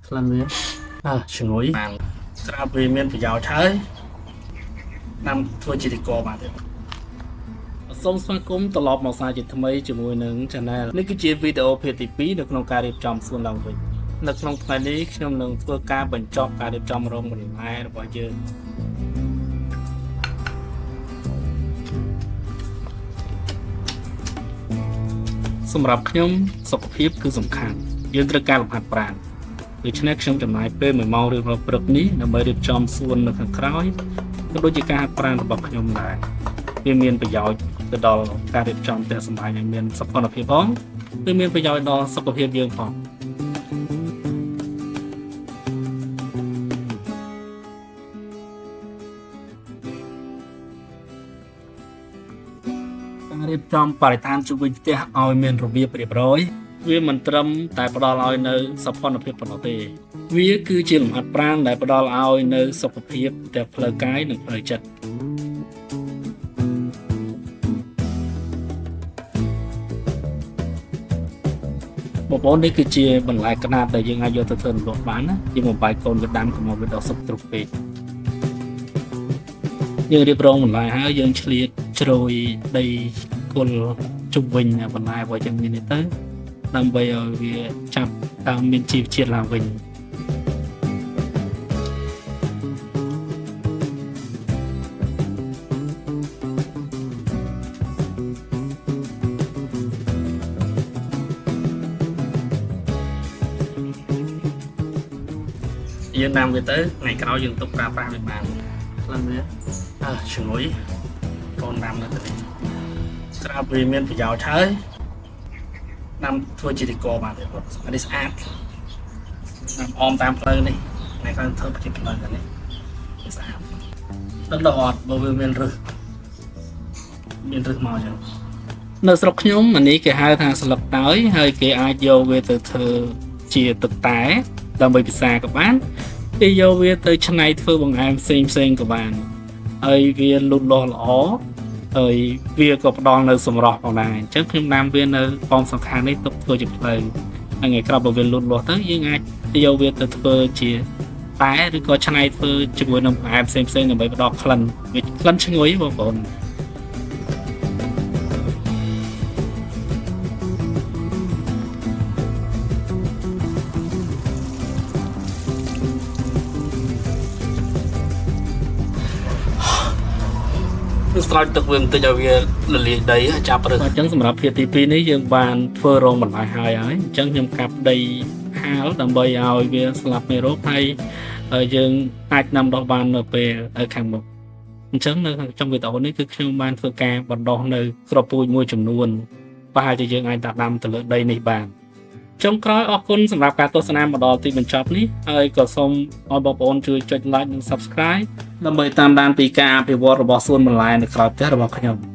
ក្លិនវាឈ្ងុយបានស្រាប់វាមានប្រយោជន៍ហើយនាំធ្វើជាទីកបានទៀតសូមស្វាគមន៍ត្រឡប់មកសារជាថ្មីជាមួយនឹង Channel នេះគឺជាវីដេអូភាគទី2នៅក្នុងការរៀបចំសួនឡើងវិញនៅក្នុងថ្ងៃនេះខ្ញុំនឹងធ្វើការបញ្ចប់ការរៀបចំរោងបន្លែរបស់យើងសម្រាប់ខ្ញុំសុខភាពគឺសំខាន់យើងត្រូវការលំហាត់ប្រាណដូច្នេះខ្ញុំចំណាយពេល1ម៉ោងរៀងរាល់ព្រឹកនេះដើម្បីរៀបចំសួននៅខាងក្រោយក៏ដូចជាការហាត់ប្រាណរបស់ខ្ញុំដែរវាមានប្រយោជន៍ទៅដល់ការរៀបចំផ្ទះសម្បែងឲ្យមានសោភ័ណភាពផងឬមានប្រយោជន៍ដល់សុខភាពយើងផងការរៀបចំបរិស្ថានជុំវិញផ្ទះឲ្យមានរបៀបរៀបរយវាមិនត្រឹមតែផ្ដល់ឲ្យនៅសោភ័ណភាពប៉ុណ្ណោះទេវាគឺជាលំហាត់ប្រាណដែលផ្ដល់ឲ្យនៅសុខភាពទាំងផ្លូវកាយនិងផ្លូវចិត្តបងប្អូននេះគឺជាបន្លែក្តាប់ដែលយើងអាចយកទៅធ្វើនំលក់បានណាយើងបំបាយកូនវាដាំកុំឲ្យវាដុះសុបទ្រុបពេកយើងរៀបរងបន្លែហើយយើងឆ្លៀតជ្រោយដីគល់ជុំវិញបន្លែរបស់យើងនេះទៅដើម្បីឲ្យវាចាប់តាមមានជីវជាតិឡើងវិញយើងដាំវាទៅថ្ងៃក្រោយយើងទុកប្រើប្រាស់វាបានក្លិនវាឈ្ងុយកូនដាំនៅទៅនេះស្រាប់វាមានប្រយោជន៍ហើយដាំធ្វើជាទីកបានទេបងនេះស្អាតដាំអមតាមផ្លូវនេះថ្ងៃក្រោយធ្វើជាផ្លូវទៅនេះស្អាតទឹកដកអត់បើវាមានរឹសមកចឹងនៅស្រុកខ្ញុំអានេះគេហៅថាស្លឹកតើយហើយគេអាចយកវាទៅធ្វើជាទឹកតែដើម្បីពិសាក៏បានគេយកវាទៅច្នៃធ្វើបង្អែមផ្សេងក៏បានហើយវាលូតលាស់ល្អហើយវាក៏ផ្ដល់នៅសម្រស់ផងដែរអញ្ចឹងខ្ញុំដាំវានៅប៉មសង្ខារនេះទុកធ្វើជាផ្លូវហើយថ្ងៃក្រោយបើវាលូតលាស់ទៅយើងអាចយកវាទៅធ្វើជាតែឬក៏ច្នៃធ្វើជាមួយនឹងបង្អែមផ្សេងដើម្បីផ្ដល់ក្លិនឈ្ងុយបងប្អូនស្រោចទឹកវាបន្តិចឲ្យវាលលាយដីចាប់រឹសអញ្ចឹងសម្រាប់ភាគទី2នេះយើងបានធ្វើរោងបន្លែហើយអញ្ចឹងខ្ញុំកាប់ដីហាលដើម្បីឲ្យវាស្លាប់មេរោគហើយយើងអាចដាំដុះបាននៅពេលខាងមុខអញ្ចឹងនៅក្នុងវីដេអូនេះគឺខ្ញុំបានធ្វើការបណ្ដុះនៅគ្រាប់ពូជមួយចំនួនប្រហែលជាយើងអាចដាំទៅលើដីនេះបានចុងក្រោយអរគុណសម្រាប់ការទស្សនាមកដល់ទីបញ្ចប់នេះហើយក៏សូមឲ្យបងប្អូនជួយចុច like និង subscribe ដើម្បីតាមដានពីការអភិវឌ្ឍរបស់សួនបន្លែនៅក្រៅផ្ទះរបស់ខ្ញុំ